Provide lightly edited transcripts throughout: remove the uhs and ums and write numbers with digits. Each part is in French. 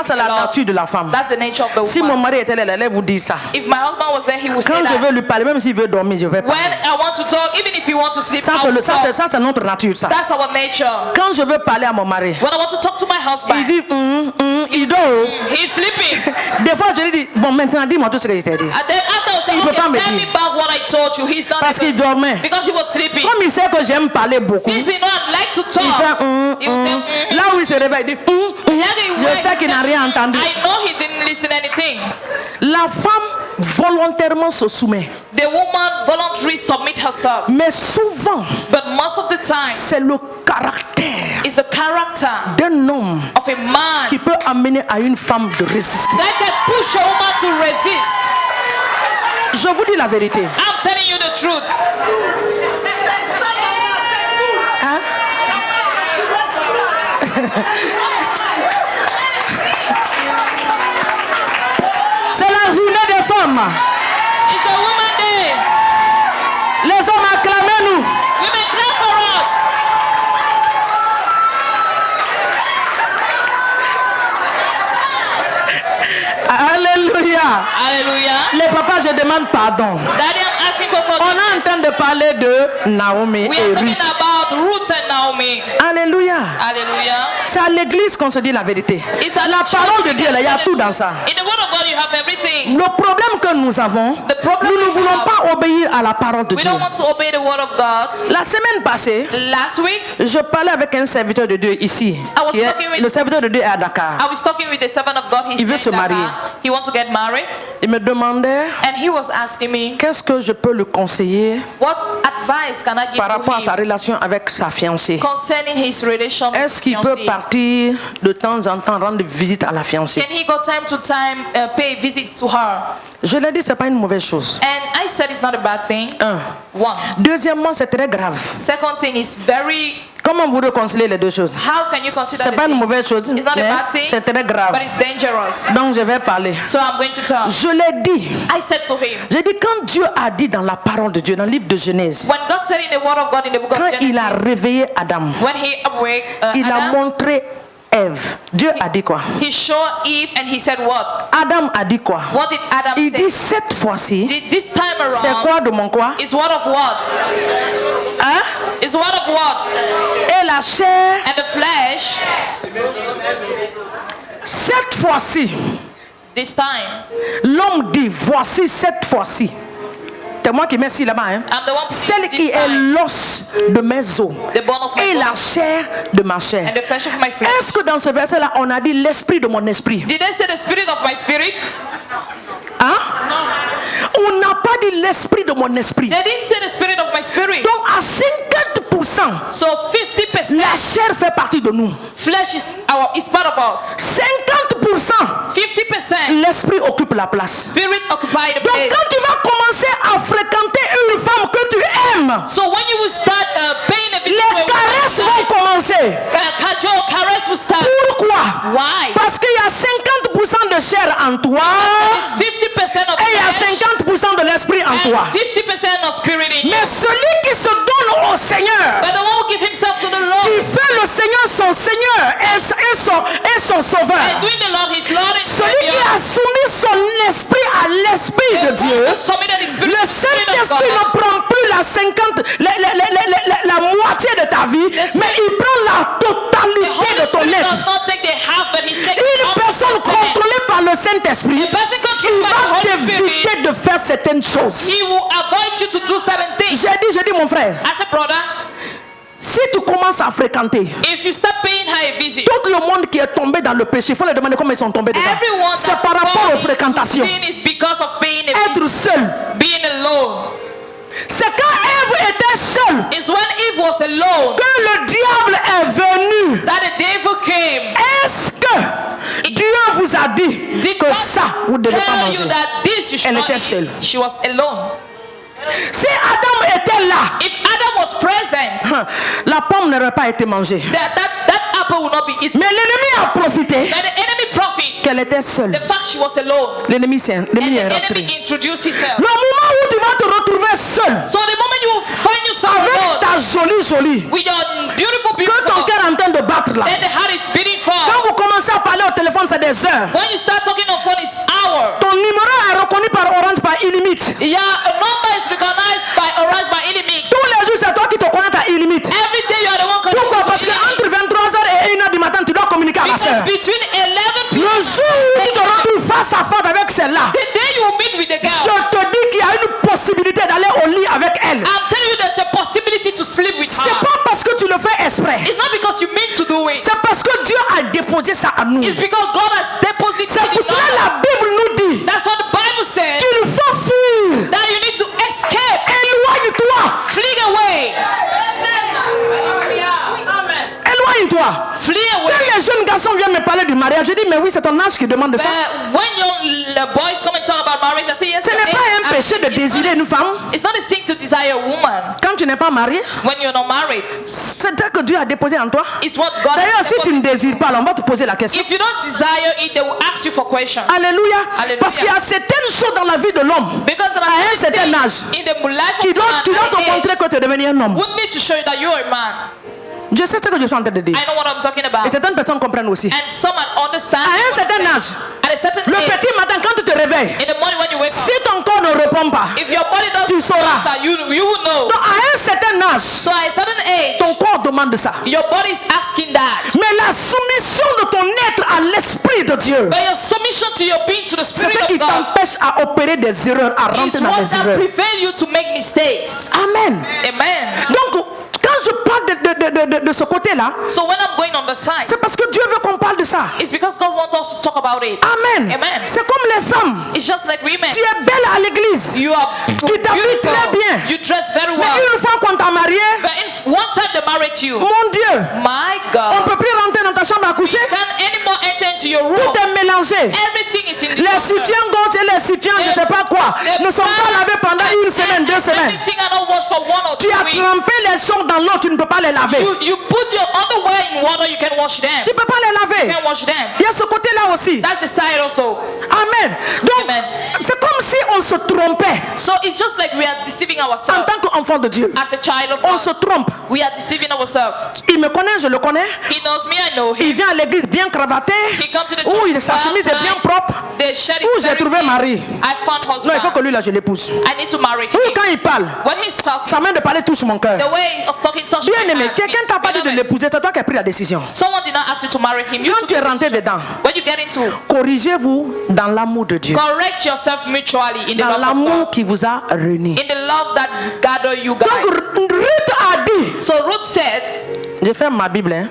C'est la nature de la femme. That's the nature of the Si woman. mon mari était là, elle allait vous dire ça. If my husband was there, he would say Quand je that. veux lui parler, même s'il veut dormir, je vais When parler. I want to talk, even if you want to sleep, Ça, I c'est will talk. c'est notre nature, ça. That's our nature. Quand je veux parler à mon mari, When I want to talk to my il husband, dit, il dort. he's sleeping. Des fois, je lui dis, bon, maintenant, dis-moi tout ce que je t'ai dit. And then after I say, Il peut pas me okay, tell dire. me back what I told you. He's not Parce qu'il even, dormait. because he was sleeping. Comme il sait que j'aime parler beaucoup, Since he know I like to il fait, talk, he will say, là où il se réveille, il dit, je sais qu'il n'a rien entendu. I know he didn't listen anything. La femme volontairement se soumet. The woman voluntarily submit herself, Mais souvent, but most of the time, c'est le caractère it's the character d'un homme of a man qui peut amener à une femme de résister. that can push a woman to resist. Je vous dis la vérité. I'm telling you the truth. Hein? C'est la journée des femmes. It's the woman day. Les hommes acclamez-nous. Women clap for us. Alléluia. Hallelujah. Les papas, je demande pardon. Daddy, I'm asking for On est en forgiveness. train de parler de Naomi We et are talking Ruth. about Ruth and Naomi. Alléluia. Hallelujah. C'est à l'église qu'on se dit la vérité. It's at La the church parole de we Dieu, can là, il y a say tout the dans truth. ça. In the word of God, you have everything. Le problème que nous avons, The problem nous ne we voulons have, pas obéir à la parole de we Dieu. don't want to obey the word of God. La semaine passée, Last week, je parlais avec un serviteur de Dieu ici. was Qui est- talking with- le serviteur de Dieu est à Dakar. I was talking with the servant of God. Il veut se marier. He wants to get married. Il me demandait And he was asking me, qu'est-ce que je peux lui conseiller what advice can I give par rapport à sa to him relation avec sa fiancée. concerning his relation with Est-ce his qu'il peut fiancée? partir de temps en temps rendre visite à la fiancée? Can he go time to time pay a visit to her? Je l'ai dit, c'est pas une mauvaise chose. And I said it's not a bad thing. Un. One. Deuxièmement, c'est très grave. Second thing is very. Comment vous réconciliez les deux choses? How can you consider C'est the pas une thing? mauvaise chose, It's not a mais bad thing, c'est très grave. but it's dangerous. Donc je vais parler. So I'm going to talk. Je l'ai dit. I said to him, J'ai dit quand Dieu a dit dans la parole de Dieu, dans le livre de Genèse, when God said in the word of God in the book of quand il a Genesis, réveillé Adam, when he awake il a Adam, montré Ève. Dieu a dit quoi? he showed Eve and he said what? Adam a dit quoi? What did Adam Il say? dit cette fois-ci, This time c'est around, quoi de mon quoi? is word of what? Hein? Is word of what? Et la chair, And the flesh, cette fois-ci, this time. l'homme dit voici cette fois-ci. C'est moi qui mets ici là-bas. Hein? I'm the one Celle this qui est time. l'os de mes os The bone of my et bone la chair de ma chair. and the flesh of my flesh. Est-ce que dans ce verset-là, on a dit l'esprit de mon esprit? Did they say the spirit of my spirit? Hein? On n'a pas dit l'esprit de mon esprit. They didn't say the spirit of my spirit. Donc à 50%, So 50% la chair fait partie de nous. flesh is part of us. 50%, 50% l'esprit occupe la place. spirit occupy the Donc place. quand tu vas commencer à fréquenter une femme que tu aimes, So when you will start paying a visit les to a caresses woman, vont commencer. cajole, caress will start. Pourquoi? Why? Parce qu'il y a 50% de chair en toi It's 50% of et il y a flesh 50% de l'esprit en and toi. 50% of spirit in you. Mais celui qui se donne au Seigneur, But the one who give himself to the qui Lord fait le Seigneur son Seigneur et son and sauveur, doing the Lord his Lord and celui qui Savior, a soumis son esprit à l'esprit de the Dieu, one who submitted his spirit le to the Spirit of Saint-Esprit God. ne prend plus la moitié de ta vie, mais il prend la The totalité Holy de ton Spirit être. does not take the half, but he takes Une personne 100%. contrôlée par le Saint-Esprit, A person il controlled by the va Holy Spirit, t'éviter de faire certaines choses. he will avoid you to do certain things. J'ai dit mon frère, As a brother, si tu commences à fréquenter if you start paying her a visit, tout le monde qui est tombé dans le péché, il faut leur demander comment ils sont tombés dedans. everyone C'est that par rapport aux falls into fréquentations. sin is because of paying a visit, Être seul. being alone. C'est quand Ève était seule It's when Eve was alone que le diable est venu. that the devil came. Est-ce que Dieu vous a dit Did que God ça, vous ne devez pas tell manger? you that this you should Elle not était eat? seule. She was alone. Si Adam était là, If Adam was present, la pomme n'aurait pas été mangée. that apple would not be eaten. Mais l'ennemi a profité That the enemy profits qu'elle était seule. the fact she was alone. L'ennemi And est the rentré. enemy introduced himself. Le moment où tu vas te retrouver seul So the moment you will find yourself avec alone ta jolie, with your beautiful build que ton for, cœur est en train de battre là. then the heart is beating for. Quand vous commencez à parler au téléphone, c'est des heures. When you start talking on phone, it's hour. Ton numéro est reconnu par Orange par illimite. Yeah, a number is recognized by Orange by any means. Tous les jours, c'est toi qui te connais ta illimite. Every day you are the one Pourquoi? connected Parce to qu'entre any means. 23h et 1h du matin, tu dois communiquer à la Because sœur. between 11 Le p.m. jour où tu te retrouves face à face avec celle-là, the day you meet with the je girl, te dis qu'il y a une possibilité d'aller au lit avec elle. I'm telling you there's a possibility to sleep with C'est her. pas parce que tu le fais exprès. It's not because you mean to do it. C'est parce que Dieu a déposé ça à nous. It's because God has deposited C'est pour it cela in que us. la Bible nous dit That's what the Bible says. qu'il faut fuir. That you need to escape. Éloigne-toi. Flee away. Éloigne-toi. Flee Quand away. les jeunes garçons viennent me parler du mariage, je dis mais oui, c'est ton âge qui demande ça. But when young boys come and talk about marriage, I say yes. Ce n'est pas un péché de désirer une femme It's not a sin to desire a woman quand tu n'es pas marié. when you're not married. C'est ça que Dieu a déposé en toi. It's what God D'ailleurs, has si tu ne désires pas, on va te poser la question. If you don't desire it, they will ask you for questions. Alléluia. Alléluia. Parce qu'il y a certaines choses dans la vie de l'homme Because there à un are certain things âge in the life qui of doit man at te an age montrer que tu es devenu un homme. would need to show you that you're a man. Je sais ce que je suis en train de dire. I know what I'm talking Et about. certaines personnes comprennent aussi. And some understand. À un what I'm certain saying. âge, At a certain le age, petit matin, quand tu te réveilles, in the morning when you wake si up, ton corps ne répond pas, if your body doesn't tu sauras. answer, you will know. donc à un certain âge, So at a certain age, ton corps demande ça. your body is asking that. Mais la soumission de ton être à l'Esprit de Dieu, But your submission to your being to the c'est Spirit ce qui of God t'empêche à opérer des erreurs, à is rentrer dans what les that erreurs. prevail you to make mistakes. Amen. Amen. Donc, quand je parle de ce côté-là, So when I'm going on the side, c'est parce que Dieu veut qu'on parle de ça. it's because God wants us to talk about it. Amen. Amen. C'est comme les femmes. It's just like women. Tu es belle à l'église. You are Tu t'habilles très beautiful. bien. You dress very Mais well. une fois qu'on t'a marié, But in one time they married you. mon Dieu, My on ne God. peut plus rentrer dans ta chambre à coucher. Can anymore enter into your room? Tout est mélangé. Everything is in the Les order. soutiens gauche et les soutiens je ne sais pas quoi ne sont pas lavés pendant une semaine, 2 semaines. Everything are not washed for 1 or 2 Tu as weeks. trempé les choses dans l'eau, tu ne peux pas les laver. You put your underwear in water, you can wash them. Tu ne peux pas les You laver. can wash them. Il y a ce côté-là aussi. That's the side also. Amen. Donc, Amen. c'est comme si on se trompait So it's just like we are deceiving en ourselves. tant qu'enfant de Dieu. As a child of On God, se trompe. we are deceiving ourselves. Il me connaît, je le connais. He knows me, I know him. Il vient à l'église bien cravaté. He comes to the Où church sa chemise est bien well propre. tied. The shirt Où is j'ai very trouvé neat. Marie. I found Non, il faut husband. que lui là, je l'épouse. I need to marry him. Oui, quand il parle, When he's talking, sa main de parler touche mon cœur. the way of talking touches Bien my aimé, heart. quelqu'un t'a pas dit de Beloved, l'épouser, c'est toi qui as pris la décision. someone did not ask you to marry him. You Quand took tu es the rentré decision. dedans, When you get into, corrigez-vous dans l'amour de Dieu. correct yourself mutually in the Dans love of l'amour God. qui vous a réunis. In the love that gather you Donc guys. Ruth a dit, So Ruth said, j'ai fait ma Bible, hein.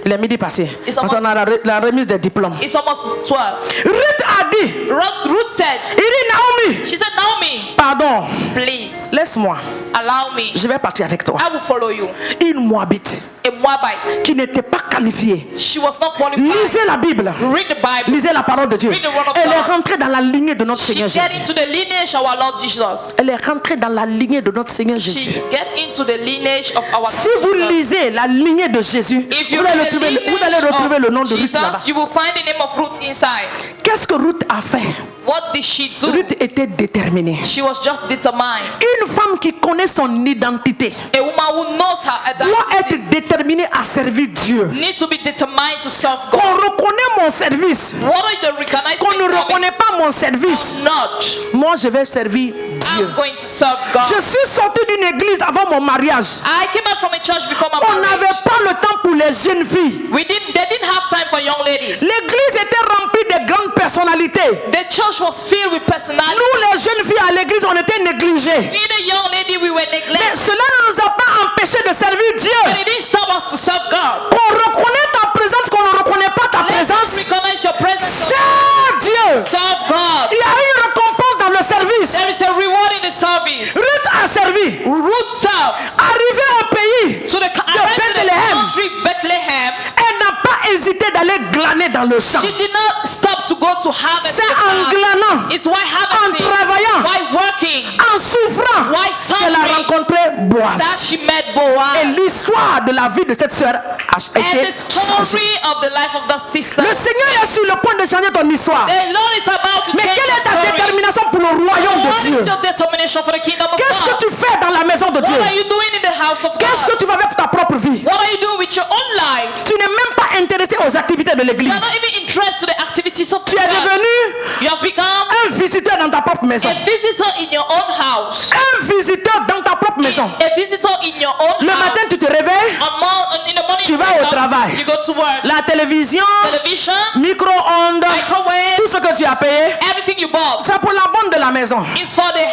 Il est midi passé. It's Parce qu'on a la remise des diplômes. it's almost 12. Ruth a dit, Ruth said, il dit Naomi, she said, Naomi, pardon, please laisse-moi, allow me. je vais partir avec toi. I will follow you. Une Moabite A Moabite. qui n'était pas qualifiée. She was not qualified. Lisez la Bible. Read the Bible. Lisez la parole de Dieu. Read the word of Elle est God. rentrée dans la lignée de notre She Seigneur get Jésus. into the lineage of our Lord Jesus. Elle est rentrée dans la lignée de notre Seigneur Jésus. She get into the lineage of our Si Lord vous Jesus. lisez la lignée de Jésus, If you vous allez read the retrouver, vous allez lineage retrouver le nom of de Ruth là-bas. Jesus, you will find the name of Ruth inside. Qu'est-ce que Ruth a fait? What did she do? Ruth était déterminée. She was just determined. Une femme qui connaît son identité A woman who knows her doit identity être déterminée à servir Dieu. need to be determined to serve God. Qu'on reconnaît mon service, What are the recognized qu'on ne reconnaît pas mon service. not? Moi, je vais servir Dieu. I'm going to serve God. Je suis sortie d'une église avant mon mariage. I came out from a church before my On n'avait marriage. pas le temps pour les jeunes filles. They didn't have time for young ladies. L'église était remplie de grandes personnalités. The church was filled with personality. Nous, les jeunes filles à l'église, on était négligés. We the young lady, we were Mais neglected. cela ne nous a pas empêchés de servir But Dieu. it didn't stop us to serve God. Qu'on reconnaît ta présence, qu'on ne reconnaît pas ta Let's présence. recognize your presence. Sers Dieu. Serve God. Il y a une récompense dans le service. There is a reward in the service. Ruth a servi. Ruth serves. Arrivé au pays, To the Bethlehem. country Bethlehem, elle n'a pas hésité d'aller glaner dans le champ. she did not stop to go to harvest. C'est the en farm. glanant, It's why harvesting, en travaillant, why working, en souffrant why qu'elle a suffering, rencontré that Boaz. she met Et Boaz. l'histoire de la vie de cette sœur a And été the changée. story of the life of the sister. Le Seigneur est sur le point de changer ton histoire. The Lord is about how to Mais change quelle your est ta story. détermination pour le royaume de What Dieu? is your determination for the kingdom of Qu'est-ce que God? tu fais dans la maison de Dieu? What are you doing in the house of Qu'est-ce que God? tu fais avec ta propre vie? What are you doing with your own life? Tu n'es même pas intéressé aux activités de You l'église. are not even interested in the activities of the Tu es church. devenu You have become un visiteur dans ta propre maison. a visitor in your own house. Un visiteur dans ta propre maison. A visitor in your own Le house. matin, tu te réveilles, In the morning, Tu you vas wake au up, travail. You go to work. la télévision, Television, micro-ondes, microwave, tout ce que tu as payé, everything you bought c'est pour la bonne de la maison. is for the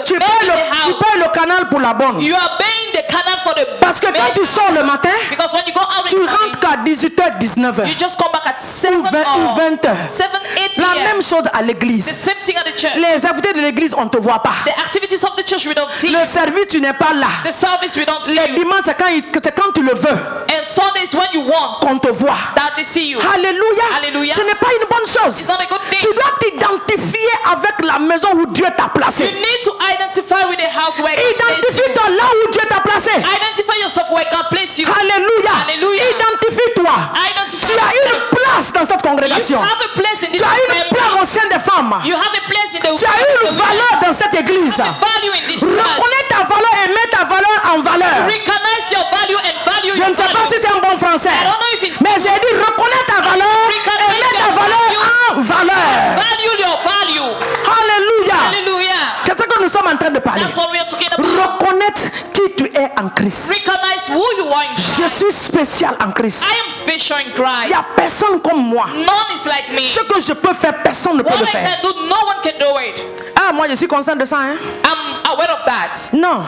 Tu maid payes in the tu house. payes le canal pour la bonne. You are paying the canal for the Parce que quand maid tu sors le matin, because when you go out in tu the morning, rentres qu'à 18h, 19h. you just come back at 7 Ou 20 ou 20 heures. 7, 8 La p.m. même chose à The l'église. same thing at the church. Les activités de l'église, on ne te voit pas. The activities of the church we don't see. Le service, tu n'es pas là. The service we don't see Les you. dimanches, c'est quand tu le veux And Sundays when you want qu'on te voit. that they see you. Alléluia. Alléluia. Ce n'est pas une bonne chose. It's not a good thing. Tu dois t'identifier avec la maison où Dieu t'a You placé. need to identify with the house where God placed you. Identifie-toi là où Dieu t'a placé. Identify yourself where God placed you. Alléluia. Alléluia. Identifie-toi. Identify Tu as yourself. une place dans cette You congrégation. have a place in this Tu as une assembly. place au sein des femmes. You have a place in the Tu as une valeur dans cette église. value in this church. Reconnais ta valeur et mets ta valeur en valeur. Recognize your value and value Je your ne sais pas value. si c'est un bon français. I don't know if it's Mais j'ai dit reconnais ta valeur et mets ta valeur en valeur. value your value. Alléluia. Hallelujah. C'est ce que nous sommes en train de parler. That's what we are talking about. Reconnaître qui tu es en Christ. Recognize who you are in Je Christ. suis spécial en Christ. I am special in Il Christ. n'y a personne comme moi. None is like me. Ce que je peux faire, personne ne peut What le I faire. can do, no one can do it. Ah, moi je suis conscient de ça. Hein? I'm aware of that. Non.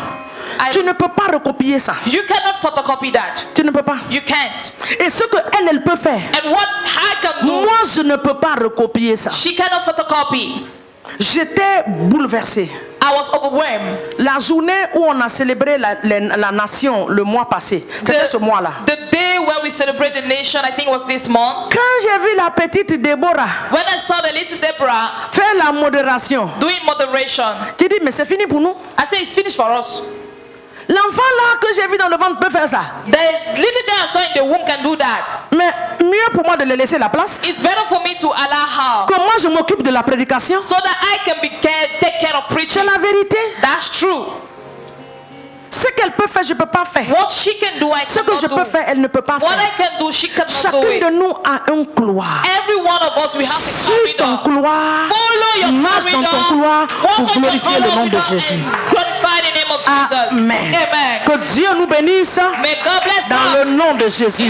Tu ne peux pas recopier ça. You cannot photocopy that. Tu ne peux pas. You can't. Et ce que elle peut faire, And what I can do, moi je ne peux pas recopier ça. she cannot photocopy. J'étais bouleversé. I was overwhelmed. La journée où on a célébré la nation le mois passé, c'était ce mois-là. The day where we celebrate the nation, I think was this month. Quand j'ai vu la petite Déborah When I saw the little Deborah faire la modération, doing moderation, j'ai dit mais c'est fini pour nous. I said, it's finished for us. L'enfant là que j'ai vu dans le ventre peut faire ça. The little girl I saw in the womb can do that. Mais mieux pour moi de le laisser la place. It's better for me to allow her Que moi je m'occupe de la prédication. so that I can take care of C'est preaching. la vérité. That's true. Ce qu'elle peut faire, je ne peux pas faire. What she can do, I Ce que je cannot peux do. faire, elle ne peut pas What faire. I can do, she cannot do Chacun it. de nous a un couloir. Every one of us, we have a Suis ton corridor. couloir. Follow your Marche dans ton corridor. couloir Walk pour on your glorifier le nom de corridor Jésus. and glorify the name of Jesus. Amen. Amen. Que Dieu nous bénisse May God bless dans us. le nom de Jésus.